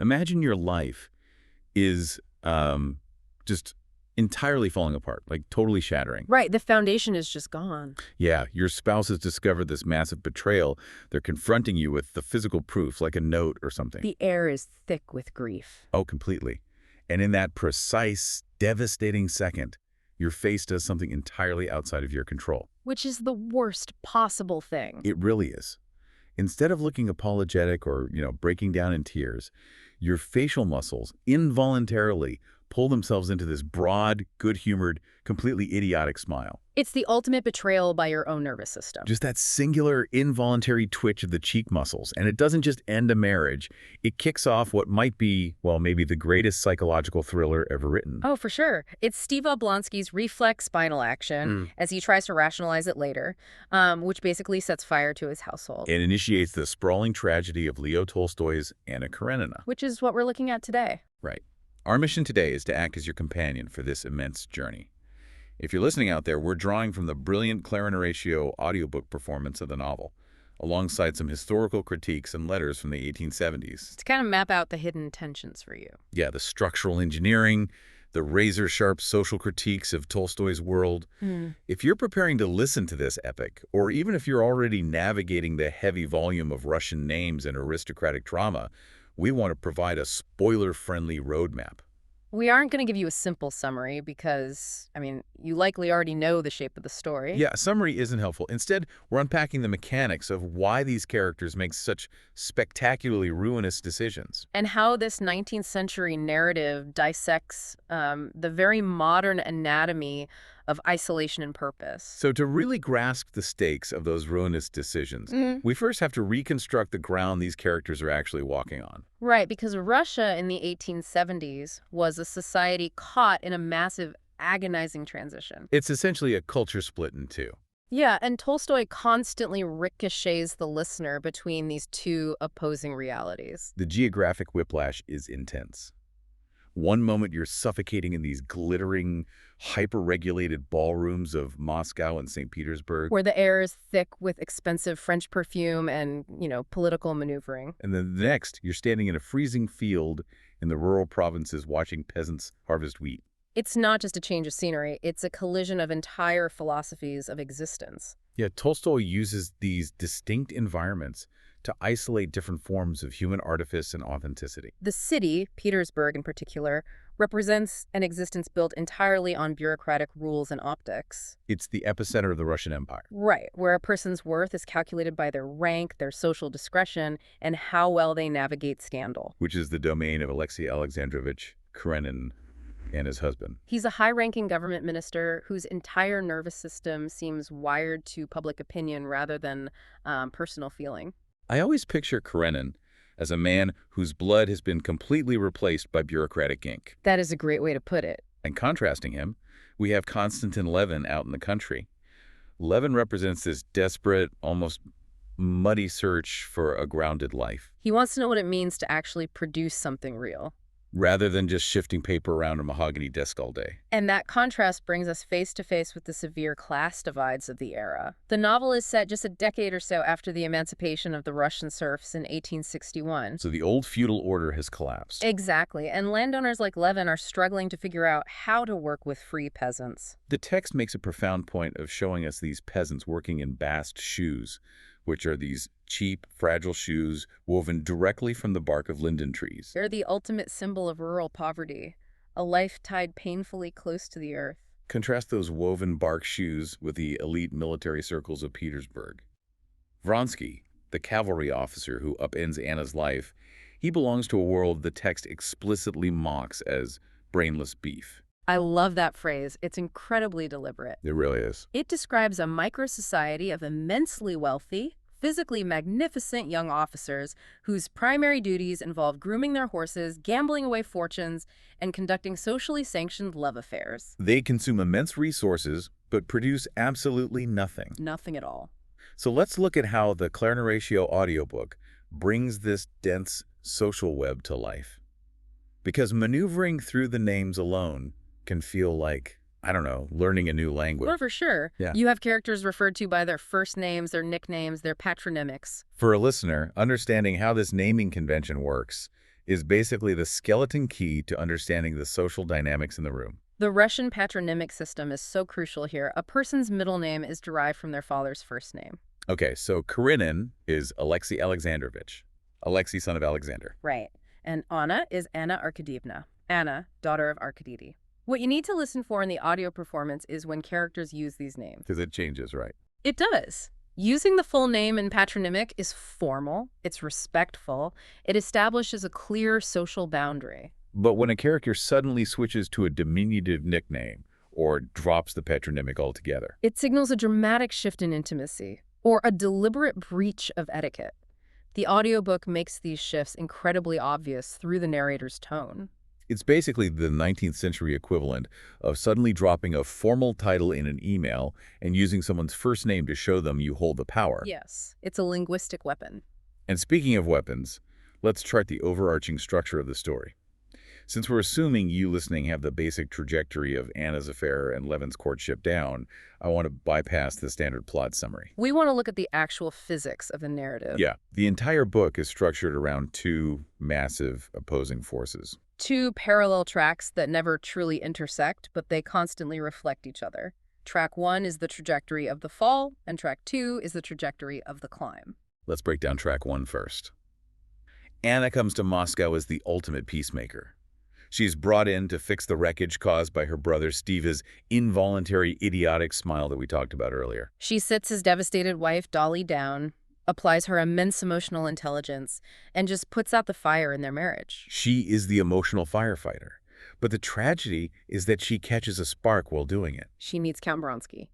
Imagine your life is just entirely falling apart, like totally shattering. Right, the foundation is just gone. Yeah, your spouse has discovered this massive betrayal. They're confronting you with the physical proof, like a note or something. The air is thick with grief. Oh, completely. And in that precise, devastating second, your face does something entirely outside of your control. Which is the worst possible thing. It really is. Instead of looking apologetic or, breaking down in tears, your facial muscles involuntarily pull themselves into this broad, good-humored, completely idiotic smile. It's the ultimate betrayal by your own nervous system. Just that singular, involuntary twitch of the cheek muscles. And it doesn't just end a marriage. It kicks off what might be, well, maybe the greatest psychological thriller ever written. Oh, for sure. It's Steve Oblonsky's reflex spinal action, as he tries to rationalize it later, which basically sets fire to his household. It initiates the sprawling tragedy of Leo Tolstoy's Anna Karenina. Which is what we're looking at today. Right. Our mission today is to act as your companion for this immense journey. If you're listening out there, we're drawing from the brilliant Clara Horatio audiobook performance of the novel, alongside some historical critiques and letters from the 1870s. To kind of map out the hidden tensions for you. Yeah, the structural engineering, the razor-sharp social critiques of Tolstoy's world. If you're preparing to listen to this epic, or even if you're already navigating the heavy volume of Russian names and aristocratic drama, we want to provide a spoiler-friendly roadmap. We aren't going to give you a simple summary because, you likely already know the shape of the story. Yeah, a summary isn't helpful. Instead, we're unpacking the mechanics of why these characters make such spectacularly ruinous decisions. And how this 19th century narrative dissects the very modern anatomy of isolation and purpose. So to really grasp the stakes of those ruinous decisions, we first have to reconstruct the ground these characters are actually walking on. Right, because Russia in the 1870s was a society caught in a massive, agonizing transition. It's essentially a culture split in two. Yeah, and Tolstoy constantly ricochets the listener between these two opposing realities. The geographic whiplash is intense. One moment you're suffocating in these glittering, hyper-regulated ballrooms of Moscow and St. Petersburg. Where the air is thick with expensive French perfume and, political maneuvering. And then the next, you're standing in a freezing field in the rural provinces watching peasants harvest wheat. It's not just a change of scenery, it's a collision of entire philosophies of existence. Yeah, Tolstoy uses these distinct environments to isolate different forms of human artifice and authenticity. The city, Petersburg in particular, represents an existence built entirely on bureaucratic rules and optics. It's the epicenter of the Russian Empire. Right, where a person's worth is calculated by their rank, their social discretion, and how well they navigate scandal. Which is the domain of Alexei Alexandrovich Karenin and his husband. He's a high-ranking government minister whose entire nervous system seems wired to public opinion rather than personal feeling. I always picture Karenin as a man whose blood has been completely replaced by bureaucratic ink. That is a great way to put it. And contrasting him, we have Konstantin Levin out in the country. Levin represents this desperate, almost muddy search for a grounded life. He wants to know what it means to actually produce something real. Rather than just shifting paper around a mahogany desk all day. And that contrast brings us face to face with the severe class divides of the era. The novel is set just a decade or so after the emancipation of the Russian serfs in 1861. So the old feudal order has collapsed. Exactly, and landowners like Levin are struggling to figure out how to work with free peasants. The text makes a profound point of showing us these peasants working in bast shoes, which are these cheap, fragile shoes woven directly from the bark of linden trees. They're the ultimate symbol of rural poverty, a life tied painfully close to the earth. Contrast those woven bark shoes with the elite military circles of Petersburg. Vronsky, the cavalry officer who upends Anna's life, he belongs to a world the text explicitly mocks as brainless beef. I love that phrase. It's incredibly deliberate. It really is. It describes a micro-society of immensely wealthy, physically magnificent young officers whose primary duties involve grooming their horses, gambling away fortunes, and conducting socially sanctioned love affairs. They consume immense resources, but produce absolutely nothing. Nothing at all. So let's look at how the Clara Horatio audiobook brings this dense social web to life. Because maneuvering through the names alone can feel like, learning a new language. Well, for sure. Yeah. You have characters referred to by their first names, their nicknames, their patronymics. For a listener, understanding how this naming convention works is basically the skeleton key to understanding the social dynamics in the room. The Russian patronymic system is so crucial here. A person's middle name is derived from their father's first name. Okay, so Karenin is Alexei Alexandrovich. Alexei, son of Alexander. Right. And Anna is Anna Arkadievna. Anna, daughter of Arkady. What you need to listen for in the audio performance is when characters use these names. Because it changes, right? It does. Using the full name in patronymic is formal, it's respectful, it establishes a clear social boundary. But when a character suddenly switches to a diminutive nickname or drops the patronymic altogether, It signals a dramatic shift in intimacy, or a deliberate breach of etiquette. The audiobook makes these shifts incredibly obvious through the narrator's tone. it's basically the 19th century equivalent of suddenly dropping a formal title in an email and using someone's first name to show them you hold the power. Yes, it's a linguistic weapon. And speaking of weapons, let's chart the overarching structure of the story. Since we're assuming you listening have the basic trajectory of Anna's affair and Levin's courtship down, I want to bypass the standard plot summary. We want to look at the actual physics of the narrative. Yeah, the entire book is structured around two massive opposing forces. Two parallel tracks that never truly intersect, but they constantly reflect each other. Track 1 is the trajectory of the fall, and track 2 is the trajectory of the climb. Let's break down track 1 first. Anna comes to Moscow as the ultimate peacemaker. She's brought in to fix the wreckage caused by her brother Steva's involuntary idiotic smile that we talked about earlier. She sits his devastated wife, Dolly, down, applies her immense emotional intelligence, and just puts out the fire in their marriage. She is the emotional firefighter. But the tragedy is that she catches a spark while doing it. She meets Count Bronsky.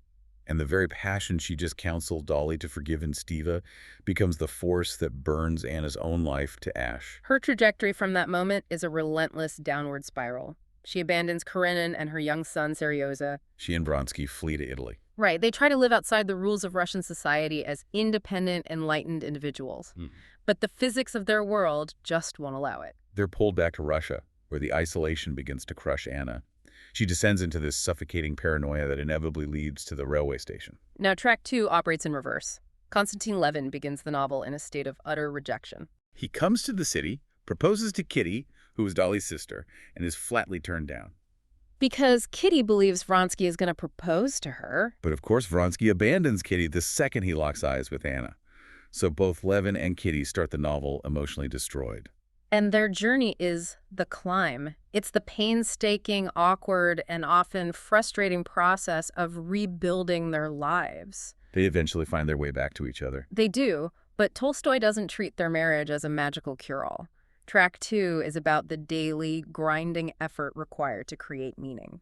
And the very passion she just counseled Dolly to forgive in Steva becomes the force that burns Anna's own life to ash. Her trajectory from that moment is a relentless downward spiral. She abandons Karenin and her young son, Seryoza. She and Bronsky flee to Italy. Right, they try to live outside the rules of Russian society as independent, enlightened individuals. But the physics of their world just won't allow it. They're pulled back to Russia, where the isolation begins to crush Anna. She descends into this suffocating paranoia that inevitably leads to the railway station. Now, track 2 operates in reverse. Konstantin Levin begins the novel in a state of utter rejection. He comes to the city, proposes to Kitty, who is Dolly's sister, and is flatly turned down. Because Kitty believes Vronsky is going to propose to her. But of course, Vronsky abandons Kitty the second he locks eyes with Anna. So both Levin and Kitty start the novel emotionally destroyed. And their journey is the climb. It's the painstaking, awkward, and often frustrating process of rebuilding their lives. They eventually find their way back to each other. They do, but Tolstoy doesn't treat their marriage as a magical cure-all. Track 2 is about the daily, grinding effort required to create meaning.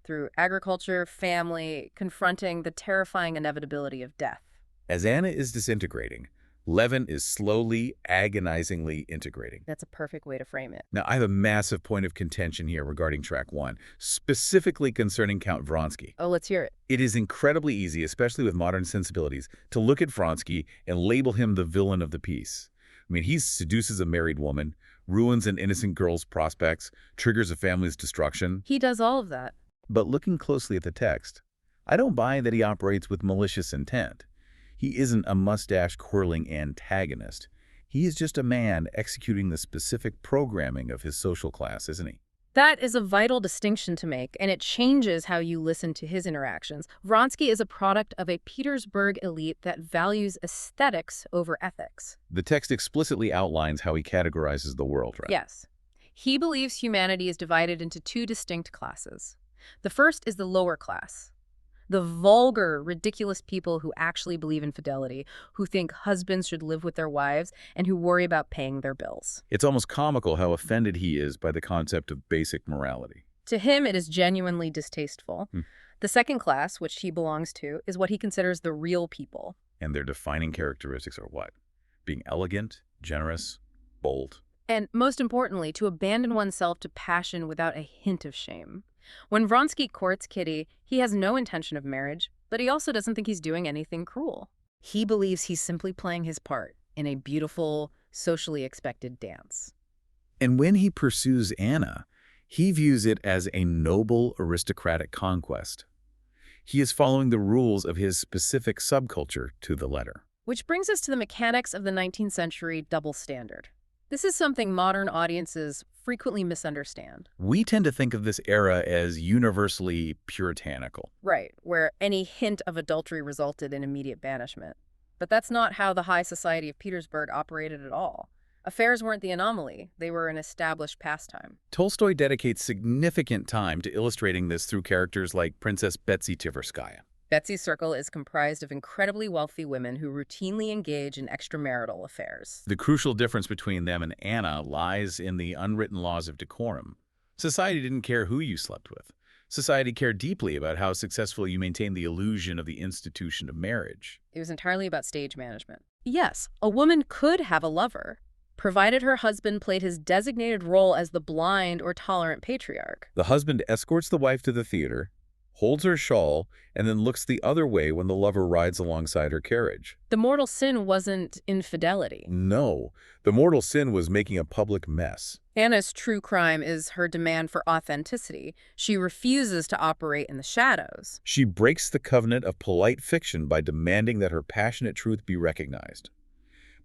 Through agriculture, family, confronting the terrifying inevitability of death. As Anna is disintegrating, Levin is slowly, agonizingly integrating. That's a perfect way to frame it. Now, I have a massive point of contention here regarding track 1, specifically concerning Count Vronsky. Oh, let's hear it. It is incredibly easy, especially with modern sensibilities, to look at Vronsky and label him the villain of the piece. I mean, he seduces a married woman, ruins an innocent girl's prospects, triggers a family's destruction. He does all of that. But looking closely at the text, I don't buy that he operates with malicious intent. He isn't a mustache-twirling antagonist. He is just a man executing the specific programming of his social class, isn't he? That is a vital distinction to make, and it changes how you listen to his interactions. Vronsky is a product of a Petersburg elite that values aesthetics over ethics. The text explicitly outlines how he categorizes the world, right? Yes. He believes humanity is divided into two distinct classes. The first is the lower class. The vulgar, ridiculous people who actually believe in fidelity, who think husbands should live with their wives, and who worry about paying their bills. It's almost comical how offended he is by the concept of basic morality. To him, it is genuinely distasteful. The second class, which he belongs to, is what he considers the real people. And their defining characteristics are what? Being elegant, generous, bold. And most importantly, to abandon oneself to passion without a hint of shame. When Vronsky courts Kitty, he has no intention of marriage, but he also doesn't think he's doing anything cruel. He believes he's simply playing his part in a beautiful, socially expected dance. And when he pursues Anna, he views it as a noble aristocratic conquest. He is following the rules of his specific subculture to the letter. Which brings us to the mechanics of the 19th century double standard. This is something modern audiences frequently misunderstand. We tend to think of this era as universally puritanical. Right, where any hint of adultery resulted in immediate banishment. But that's not how the high society of Petersburg operated at all. Affairs weren't the anomaly, they were an established pastime. Tolstoy dedicates significant time to illustrating this through characters like Princess Betsy Tverskaya. Betsy's circle is comprised of incredibly wealthy women who routinely engage in extramarital affairs. The crucial difference between them and Anna lies in the unwritten laws of decorum. Society didn't care who you slept with. Society cared deeply about how successfully you maintained the illusion of the institution of marriage. It was entirely about stage management. Yes, a woman could have a lover, provided her husband played his designated role as the blind or tolerant patriarch. The husband escorts the wife to the theater, holds her shawl, and then looks the other way when the lover rides alongside her carriage. The mortal sin wasn't infidelity. No, the mortal sin was making a public mess. Anna's true crime is her demand for authenticity. She refuses to operate in the shadows. She breaks the covenant of polite fiction by demanding that her passionate truth be recognized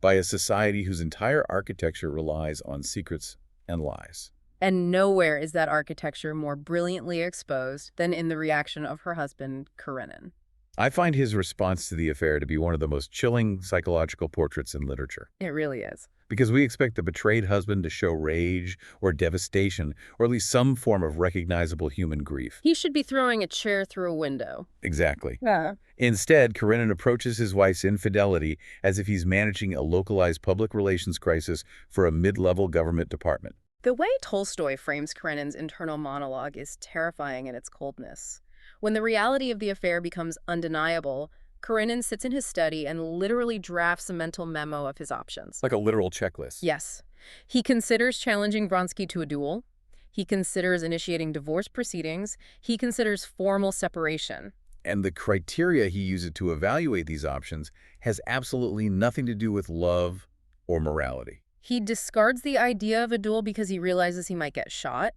by a society whose entire architecture relies on secrets and lies. And nowhere is that architecture more brilliantly exposed than in the reaction of her husband, Karenin. I find his response to the affair to be one of the most chilling psychological portraits in literature. It really is. Because we expect the betrayed husband to show rage or devastation, or at least some form of recognizable human grief. He should be throwing a chair through a window. Exactly. Yeah. Instead, Karenin approaches his wife's infidelity as if he's managing a localized public relations crisis for a mid-level government department. The way Tolstoy frames Karenin's internal monologue is terrifying in its coldness. When the reality of the affair becomes undeniable, Karenin sits in his study and literally drafts a mental memo of his options. Like a literal checklist. Yes. He considers challenging Vronsky to a duel. He considers initiating divorce proceedings. He considers formal separation. And the criteria he uses to evaluate these options has absolutely nothing to do with love or morality. He discards the idea of a duel because he realizes he might get shot,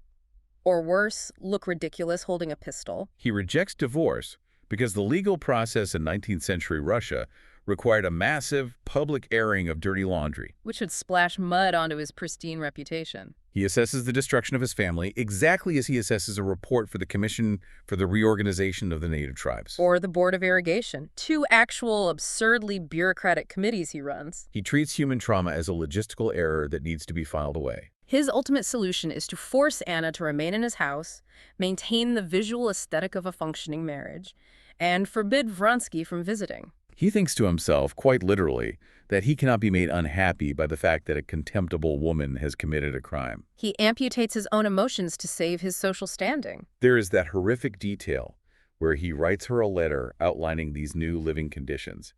or worse, look ridiculous holding a pistol. He rejects divorce because the legal process in 19th century Russia required a massive public airing of dirty laundry, which would splash mud onto his pristine reputation. He assesses the destruction of his family exactly as he assesses a report for the Commission for the Reorganization of the Native Tribes. Or the Board of Irrigation, two actual absurdly bureaucratic committees he runs. He treats human trauma as a logistical error that needs to be filed away. His ultimate solution is to force Anna to remain in his house, maintain the visual aesthetic of a functioning marriage, and forbid Vronsky from visiting. He thinks to himself, quite literally, that he cannot be made unhappy by the fact that a contemptible woman has committed a crime. He amputates his own emotions to save his social standing. There is that horrific detail where he writes her a letter outlining these new living conditions,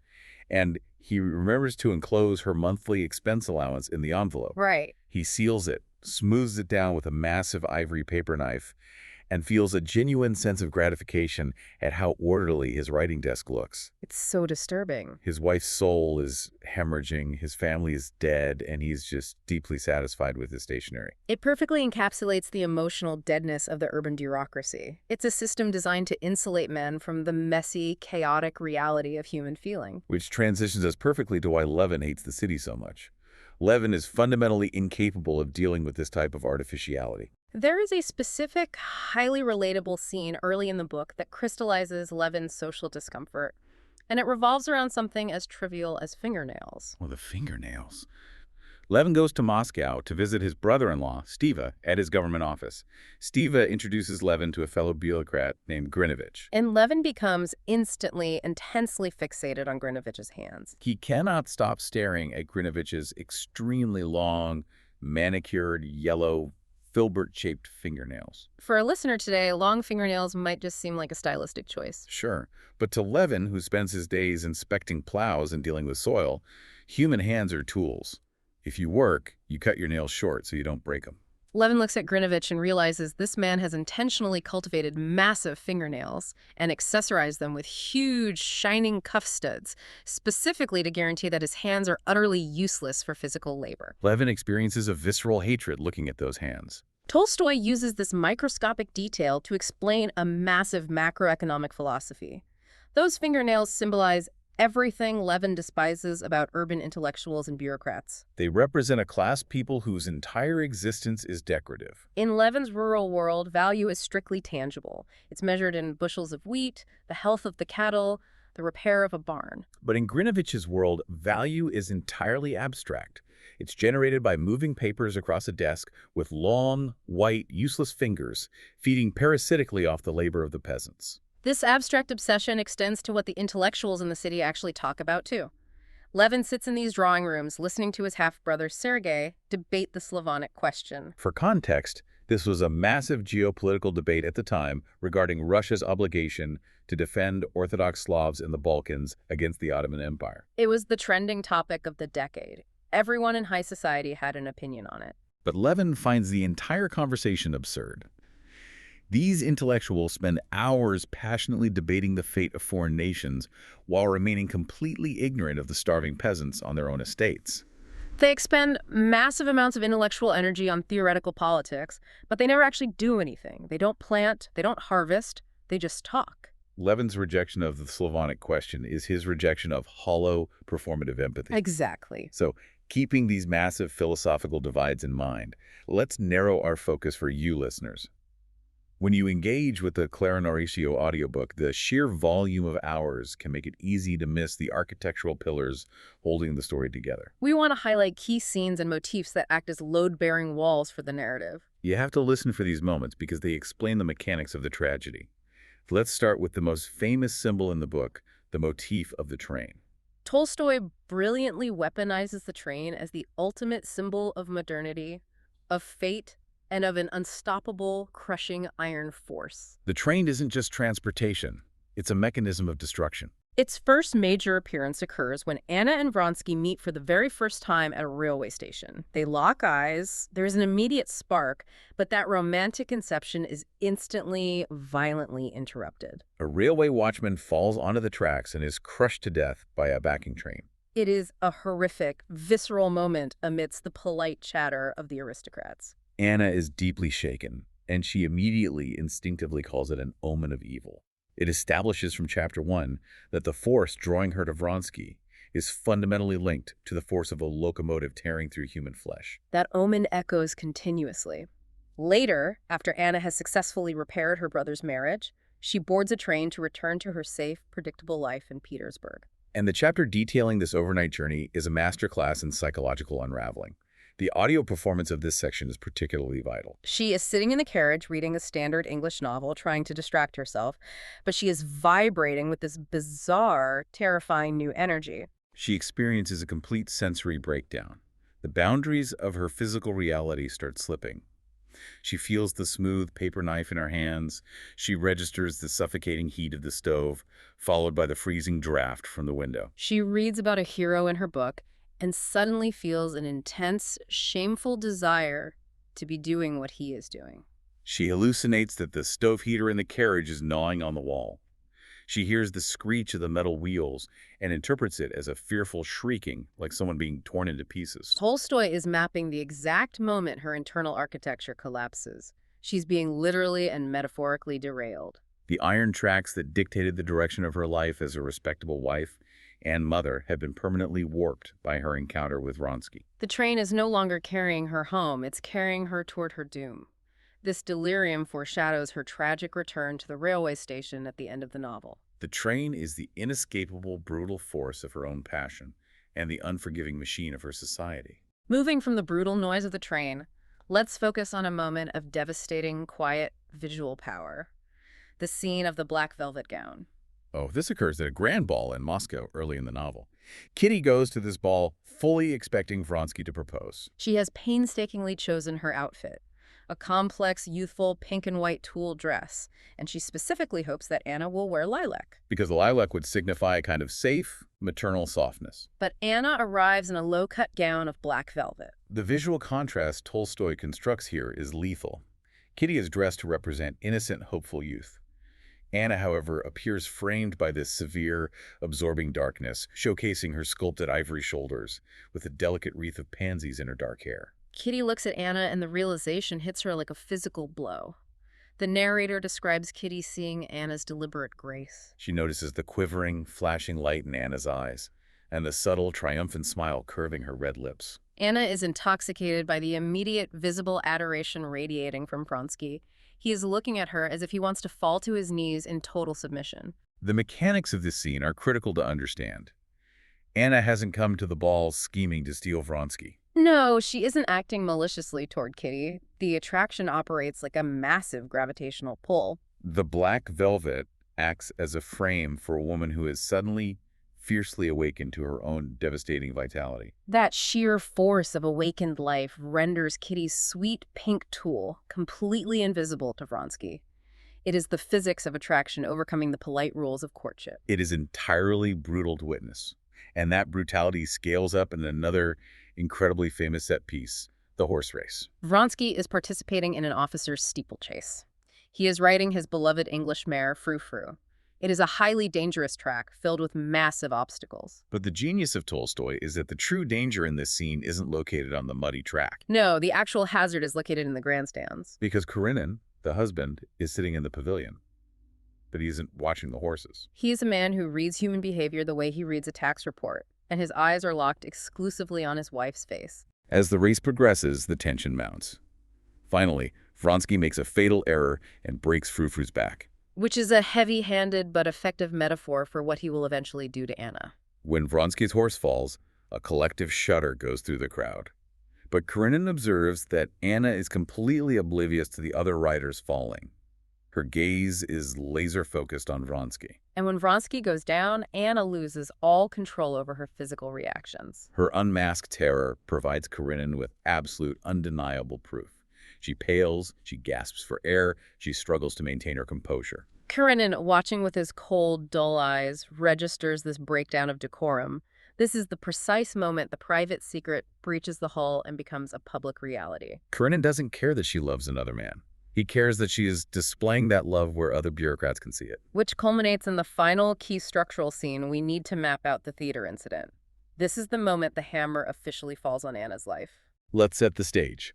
and he remembers to enclose her monthly expense allowance in the envelope. Right. He seals it, smooths it down with a massive ivory paper knife, and feels a genuine sense of gratification at how orderly his writing desk looks. It's so disturbing. His wife's soul is hemorrhaging, his family is dead, and he's just deeply satisfied with his stationery. It perfectly encapsulates the emotional deadness of the urban bureaucracy. It's a system designed to insulate men from the messy, chaotic reality of human feeling. Which transitions us perfectly to why Levin hates the city so much. Levin is fundamentally incapable of dealing with this type of artificiality. There is a specific, highly relatable scene early in the book that crystallizes Levin's social discomfort, and it revolves around something as trivial as fingernails. Well, the fingernails. Levin goes to Moscow to visit his brother-in-law, Stiva, at his government office. Stiva introduces Levin to a fellow bureaucrat named Grinovich. And Levin becomes instantly, intensely fixated on Grinovich's hands. He cannot stop staring at Grinovich's extremely long, manicured, yellow, filbert-shaped fingernails. For a listener today, long fingernails might just seem like a stylistic choice. Sure, but to Levin, who spends his days inspecting plows and dealing with soil, human hands are tools. If you work, you cut your nails short so you don't break them. Levin looks at Grinovich and realizes this man has intentionally cultivated massive fingernails and accessorized them with huge, shining cuff studs, specifically to guarantee that his hands are utterly useless for physical labor. Levin experiences a visceral hatred looking at those hands. Tolstoy uses this microscopic detail to explain a massive macroeconomic philosophy. Those fingernails symbolize everything Levin despises about urban intellectuals and bureaucrats. They represent a class people whose entire existence is decorative. In Levin's rural world, value is strictly tangible. It's measured in bushels of wheat, the health of the cattle, the repair of a barn. But in Grinovich's world, value is entirely abstract. It's generated by moving papers across a desk with long, white, useless fingers, feeding parasitically off the labor of the peasants. This abstract obsession extends to what the intellectuals in the city actually talk about, too. Levin sits in these drawing rooms listening to his half-brother Sergei debate the Slavonic question. For context, this was a massive geopolitical debate at the time regarding Russia's obligation to defend Orthodox Slavs in the Balkans against the Ottoman Empire. It was the trending topic of the decade. Everyone in high society had an opinion on it. But Levin finds the entire conversation absurd. These intellectuals spend hours passionately debating the fate of foreign nations while remaining completely ignorant of the starving peasants on their own estates. They expend massive amounts of intellectual energy on theoretical politics, but they never actually do anything. They don't plant, they don't harvest, they just talk. Levin's rejection of the Slavonic question is his rejection of hollow, performative empathy. Exactly. So, keeping these massive philosophical divides in mind, let's narrow our focus for you listeners. When you engage with the Clara Mauricio audiobook, the sheer volume of hours can make it easy to miss the architectural pillars holding the story together. We want to highlight key scenes and motifs that act as load-bearing walls for the narrative. You have to listen for these moments because they explain the mechanics of the tragedy. Let's start with the most famous symbol in the book, the motif of the train. Tolstoy brilliantly weaponizes the train as the ultimate symbol of modernity, of fate, and of an unstoppable, crushing iron force. The train isn't just transportation. It's a mechanism of destruction. Its first major appearance occurs when Anna and Vronsky meet for the very first time at a railway station. They lock eyes, there's an immediate spark, but that romantic inception is instantly, violently interrupted. A railway watchman falls onto the tracks and is crushed to death by a backing train. It is a horrific, visceral moment amidst the polite chatter of the aristocrats. Anna is deeply shaken, and she immediately, instinctively calls it an omen of evil. It establishes from Chapter 1 that the force drawing her to Vronsky is fundamentally linked to the force of a locomotive tearing through human flesh. That omen echoes continuously. Later, after Anna has successfully repaired her brother's marriage, she boards a train to return to her safe, predictable life in Petersburg. And the chapter detailing this overnight journey is a masterclass in psychological unraveling. The audio performance of this section is particularly vital. She is sitting in the carriage reading a standard English novel, trying to distract herself, but she is vibrating with this bizarre, terrifying new energy. She experiences a complete sensory breakdown. The boundaries of her physical reality start slipping. She feels the smooth paper knife in her hands. She registers the suffocating heat of the stove, followed by the freezing draft from the window. She reads about a hero in her book and suddenly feels an intense, shameful desire to be doing what he is doing. She hallucinates that the stove heater in the carriage is gnawing on the wall. She hears the screech of the metal wheels and interprets it as a fearful shrieking, like someone being torn into pieces. Tolstoy is mapping the exact moment her internal architecture collapses. She's being literally and metaphorically derailed. The iron tracks that dictated the direction of her life as a respectable wife and mother have been permanently warped by her encounter with Vronsky. The train is no longer carrying her home, it's carrying her toward her doom. This delirium foreshadows her tragic return to the railway station at the end of the novel. The train is the inescapable, brutal force of her own passion and the unforgiving machine of her society. Moving from the brutal noise of the train, let's focus on a moment of devastating, quiet, visual power. The scene of the black velvet gown. Oh, this occurs at a grand ball in Moscow early in the novel. Kitty goes to this ball fully expecting Vronsky to propose. She has painstakingly chosen her outfit, a complex, youthful pink and white tulle dress, and she specifically hopes that Anna will wear lilac. Because the lilac would signify a kind of safe, maternal softness. But Anna arrives in a low-cut gown of black velvet. The visual contrast Tolstoy constructs here is lethal. Kitty is dressed to represent innocent, hopeful youth. Anna, however, appears framed by this severe, absorbing darkness, showcasing her sculpted ivory shoulders, with a delicate wreath of pansies in her dark hair. Kitty looks at Anna and the realization hits her like a physical blow. The narrator describes Kitty seeing Anna's deliberate grace. She notices the quivering, flashing light in Anna's eyes, and the subtle, triumphant smile curving her red lips. Anna is intoxicated by the immediate, visible adoration radiating from Vronsky. He is looking at her as if he wants to fall to his knees in total submission. The mechanics of this scene are critical to understand. Anna hasn't come to the ball scheming to steal Vronsky. No, she isn't acting maliciously toward Kitty. The attraction operates like a massive gravitational pull. The black velvet acts as a frame for a woman who is suddenly, fiercely awakened to her own devastating vitality. That sheer force of awakened life renders Kitty's sweet pink tool completely invisible to Vronsky. It is the physics of attraction overcoming the polite rules of courtship. It is entirely brutal to witness, and that brutality scales up in another incredibly famous set piece, the horse race. Vronsky is participating in an officer's steeplechase. He is riding his beloved English mare, Frou Frou. It is a highly dangerous track filled with massive obstacles. But the genius of Tolstoy is that the true danger in this scene isn't located on the muddy track. No, the actual hazard is located in the grandstands. Because Karenin, the husband, is sitting in the pavilion, but he isn't watching the horses. He is a man who reads human behavior the way he reads a tax report, and his eyes are locked exclusively on his wife's face. As the race progresses, the tension mounts. Finally, Vronsky makes a fatal error and breaks Frou Frou's back. Which is a heavy-handed but effective metaphor for what he will eventually do to Anna. When Vronsky's horse falls, a collective shudder goes through the crowd. But Karenin observes that Anna is completely oblivious to the other riders falling. Her gaze is laser-focused on Vronsky. And when Vronsky goes down, Anna loses all control over her physical reactions. Her unmasked terror provides Karenin with absolute, undeniable proof. She pales, she gasps for air, she struggles to maintain her composure. Karenin, watching with his cold, dull eyes, registers this breakdown of decorum. This is the precise moment the private secret breaches the hull and becomes a public reality. Karenin doesn't care that she loves another man. He cares that she is displaying that love where other bureaucrats can see it. Which culminates in the final key structural scene we need to map out the theater incident. This is the moment the hammer officially falls on Anna's life. Let's set the stage.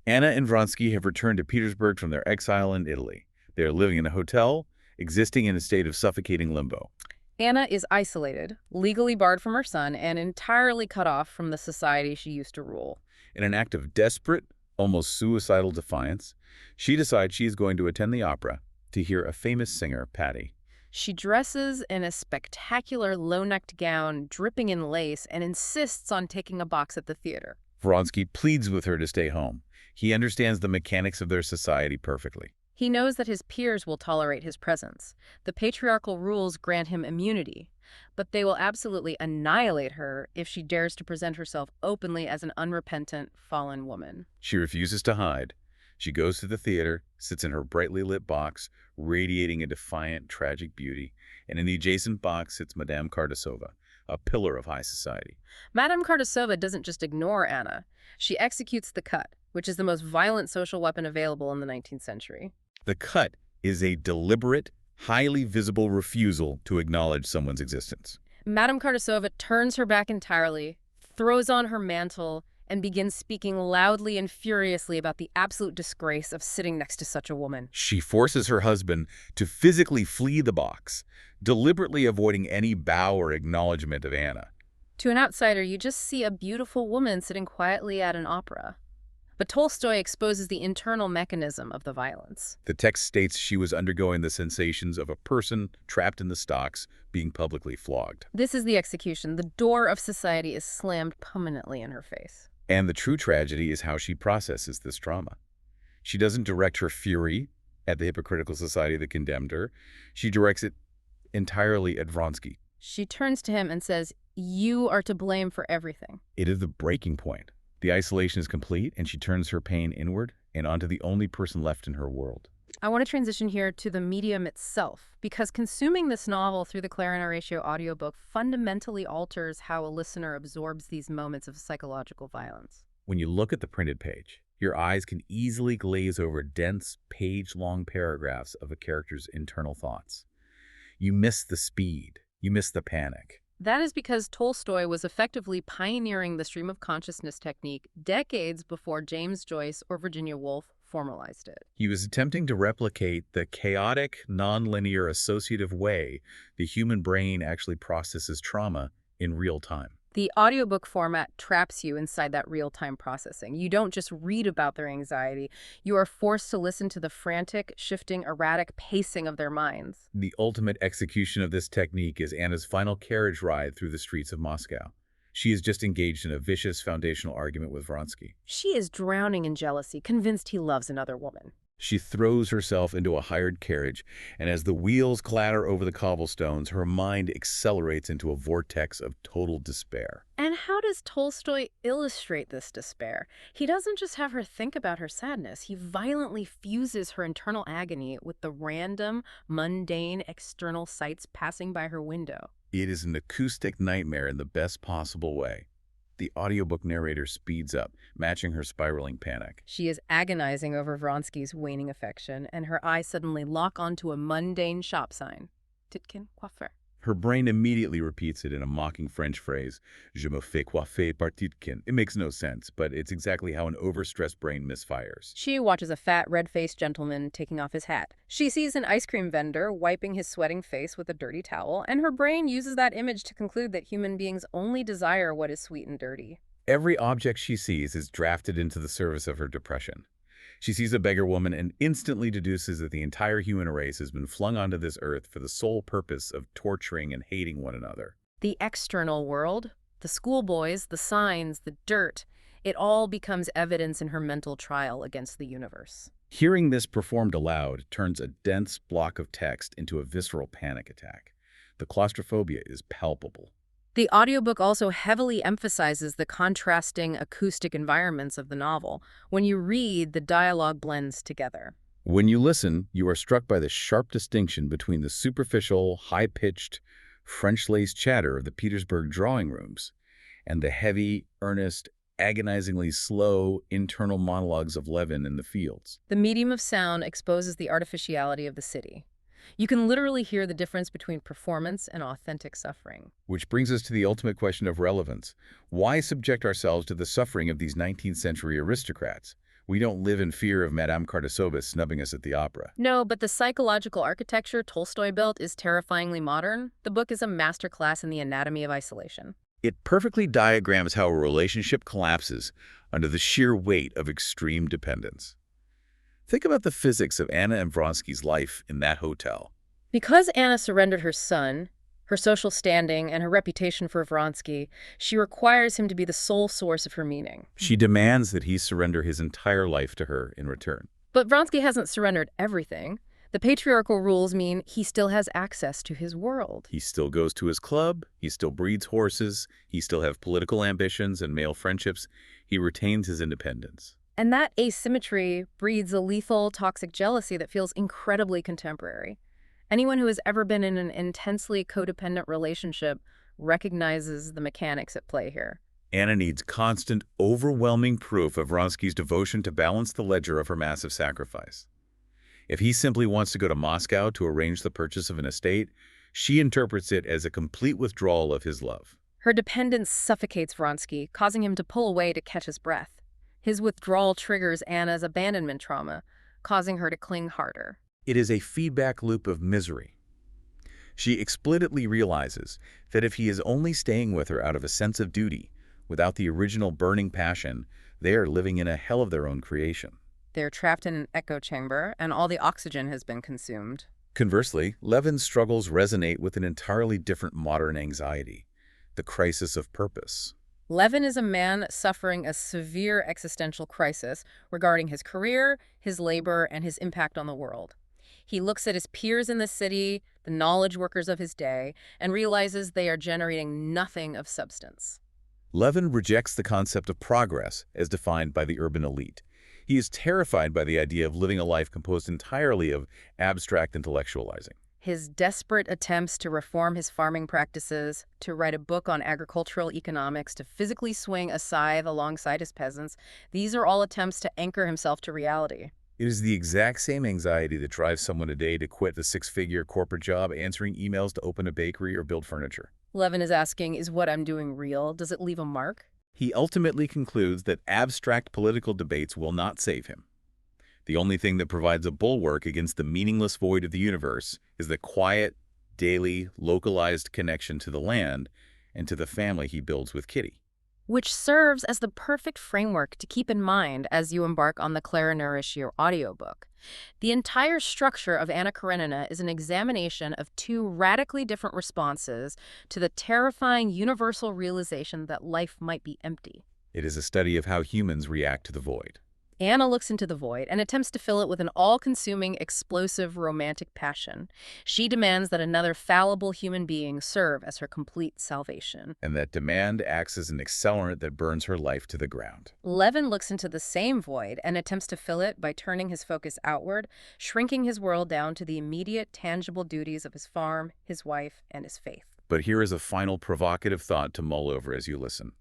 Anna and Vronsky have returned to Petersburg from their exile in Italy. They are living in a hotel, existing in a state of suffocating limbo. Anna is isolated, legally barred from her son, and entirely cut off from the society she used to rule. In an act of desperate, almost suicidal defiance, she decides she is going to attend the opera to hear a famous singer, Patti. She dresses in a spectacular low-necked gown dripping in lace and insists on taking a box at the theater. Vronsky pleads with her to stay home. He understands the mechanics of their society perfectly. He knows that his peers will tolerate his presence. The patriarchal rules grant him immunity, but they will absolutely annihilate her if she dares to present herself openly as an unrepentant, fallen woman. She refuses to hide. She goes to the theater, sits in her brightly lit box, radiating a defiant, tragic beauty, and in the adjacent box sits Madame Kardasova, a pillar of high society. Madame Kardasova doesn't just ignore Anna. She executes the cut, which is the most violent social weapon available in the 19th century. The cut is a deliberate, highly visible refusal to acknowledge someone's existence. Madame Kardasova turns her back entirely, throws on her mantle, and begins speaking loudly and furiously about the absolute disgrace of sitting next to such a woman. She forces her husband to physically flee the box, deliberately avoiding any bow or acknowledgement of Anna. To an outsider, you just see a beautiful woman sitting quietly at an opera. But Tolstoy exposes the internal mechanism of the violence. The text states she was undergoing the sensations of a person trapped in the stocks being publicly flogged. This is the execution. The door of society is slammed permanently in her face. And the true tragedy is how she processes this trauma. She doesn't direct her fury at the hypocritical society that condemned her. She directs it entirely at Vronsky. She turns to him and says, "You are to blame for everything." It is the breaking point. The isolation is complete, and she turns her pain inward and onto the only person left in her world. I want to transition here to the medium itself, because consuming this novel through the Clarin Horatio audiobook fundamentally alters how a listener absorbs these moments of psychological violence. When you look at the printed page, your eyes can easily glaze over dense, page-long paragraphs of a character's internal thoughts. You miss the speed. You miss the panic. That is because Tolstoy was effectively pioneering the stream of consciousness technique decades before James Joyce or Virginia Woolf formalized it. He was attempting to replicate the chaotic, nonlinear associative way the human brain actually processes trauma in real time. The audiobook format traps you inside that real-time processing. You don't just read about their anxiety. You are forced to listen to the frantic, shifting, erratic pacing of their minds. The ultimate execution of this technique is Anna's final carriage ride through the streets of Moscow. She is just engaged in a vicious foundational argument with Vronsky. She is drowning in jealousy, convinced he loves another woman. She throws herself into a hired carriage, and as the wheels clatter over the cobblestones, her mind accelerates into a vortex of total despair. And how does Tolstoy illustrate this despair? He doesn't just have her think about her sadness. He violently fuses her internal agony with the random, mundane external sights passing by her window. It is an acoustic nightmare in the best possible way. The audiobook narrator speeds up, matching her spiraling panic. She is agonizing over Vronsky's waning affection, and her eyes suddenly lock onto a mundane shop sign. Titkin Coiffeur. Her brain immediately repeats it in a mocking French phrase, Je me fais coiffer par Titkin. It makes no sense, but it's exactly how an overstressed brain misfires. She watches a fat, red-faced gentleman taking off his hat. She sees an ice cream vendor wiping his sweating face with a dirty towel, and her brain uses that image to conclude that human beings only desire what is sweet and dirty. Every object she sees is drafted into the service of her depression. She sees a beggar woman and instantly deduces that the entire human race has been flung onto this earth for the sole purpose of torturing and hating one another. The external world, the schoolboys, the signs, the dirt, it all becomes evidence in her mental trial against the universe. Hearing this performed aloud turns a dense block of text into a visceral panic attack. The claustrophobia is palpable. The audiobook also heavily emphasizes the contrasting acoustic environments of the novel. When you read, the dialogue blends together. When you listen, you are struck by the sharp distinction between the superficial, high-pitched, French-laced chatter of the Petersburg drawing rooms and the heavy, earnest, agonizingly slow internal monologues of Levin in the fields. The medium of sound exposes the artificiality of the city. You can literally hear the difference between performance and authentic suffering. Which brings us to the ultimate question of relevance. Why subject ourselves to the suffering of these 19th century aristocrats? We don't live in fear of Madame Kartasova snubbing us at the opera. No, but the psychological architecture Tolstoy built is terrifyingly modern. The book is a masterclass in the anatomy of isolation. It perfectly diagrams how a relationship collapses under the sheer weight of extreme dependence. Think about the physics of Anna and Vronsky's life in that hotel. Because Anna surrendered her son, her social standing, and her reputation for Vronsky, she requires him to be the sole source of her meaning. She demands that he surrender his entire life to her in return. But Vronsky hasn't surrendered everything. The patriarchal rules mean he still has access to his world. He still goes to his club, he still breeds horses, he still has political ambitions and male friendships. He retains his independence. And that asymmetry breeds a lethal, toxic jealousy that feels incredibly contemporary. Anyone who has ever been in an intensely codependent relationship recognizes the mechanics at play here. Anna needs constant, overwhelming proof of Vronsky's devotion to balance the ledger of her massive sacrifice. If he simply wants to go to Moscow to arrange the purchase of an estate, she interprets it as a complete withdrawal of his love. Her dependence suffocates Vronsky, causing him to pull away to catch his breath. His withdrawal triggers Anna's abandonment trauma, causing her to cling harder. It is a feedback loop of misery. She explicitly realizes that if he is only staying with her out of a sense of duty, without the original burning passion, they are living in a hell of their own creation. They're trapped in an echo chamber, and all the oxygen has been consumed. Conversely, Levin's struggles resonate with an entirely different modern anxiety, the crisis of purpose. Levin is a man suffering a severe existential crisis regarding his career, his labor, and his impact on the world. He looks at his peers in the city, the knowledge workers of his day, and realizes they are generating nothing of substance. Levin rejects the concept of progress as defined by the urban elite. He is terrified by the idea of living a life composed entirely of abstract intellectualizing. His desperate attempts to reform his farming practices, to write a book on agricultural economics, to physically swing a scythe alongside his peasants, these are all attempts to anchor himself to reality. It is the exact same anxiety that drives someone today to quit the six-figure corporate job answering emails to open a bakery or build furniture. Levin is asking, is what I'm doing real? Does it leave a mark? He ultimately concludes that abstract political debates will not save him. The only thing that provides a bulwark against the meaningless void of the universe is the quiet, daily, localized connection to the land and to the family he builds with Kitty. Which serves as the perfect framework to keep in mind as you embark on the Clara Nourricio audiobook. The entire structure of Anna Karenina is an examination of two radically different responses to the terrifying universal realization that life might be empty. It is a study of how humans react to the void. Anna looks into the void and attempts to fill it with an all-consuming, explosive, romantic passion. She demands that another fallible human being serve as her complete salvation. And that demand acts as an accelerant that burns her life to the ground. Levin looks into the same void and attempts to fill it by turning his focus outward, shrinking his world down to the immediate, tangible duties of his farm, his wife, and his faith. But here is a final provocative thought to mull over as you listen.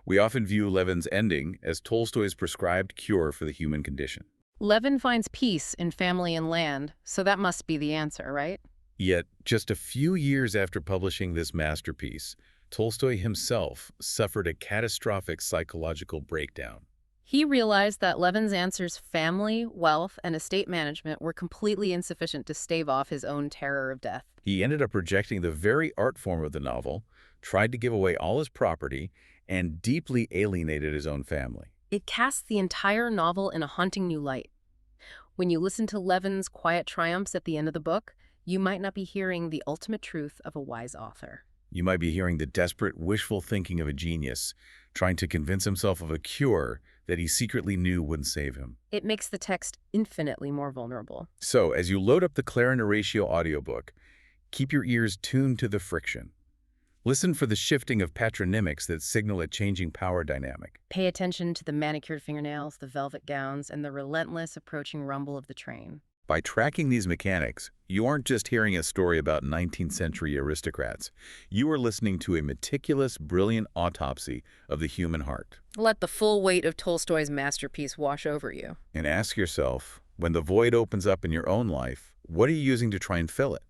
We often view Levin's ending as Tolstoy's prescribed cure for the human condition. Levin finds peace in family and land, so that must be the answer, right? Yet, just a few years after publishing this masterpiece, Tolstoy himself suffered a catastrophic psychological breakdown. He realized that Levin's answers, family, wealth, and estate management, were completely insufficient to stave off his own terror of death. He ended up rejecting the very art form of the novel, tried to give away all his property, and deeply alienated his own family. It casts the entire novel in a haunting new light. When you listen to Levin's quiet triumphs at the end of the book, you might not be hearing the ultimate truth of a wise author. You might be hearing the desperate, wishful thinking of a genius, trying to convince himself of a cure that he secretly knew wouldn't save him. It makes the text infinitely more vulnerable. So, as you load up the Clara Nourricio audiobook, keep your ears tuned to the friction. Listen for the shifting of patronymics that signal a changing power dynamic. Pay attention to the manicured fingernails, the velvet gowns, and the relentless approaching rumble of the train. By tracking these mechanics, you aren't just hearing a story about 19th century aristocrats. You are listening to a meticulous, brilliant autopsy of the human heart. Let the full weight of Tolstoy's masterpiece wash over you. And ask yourself, when the void opens up in your own life, what are you using to try and fill it?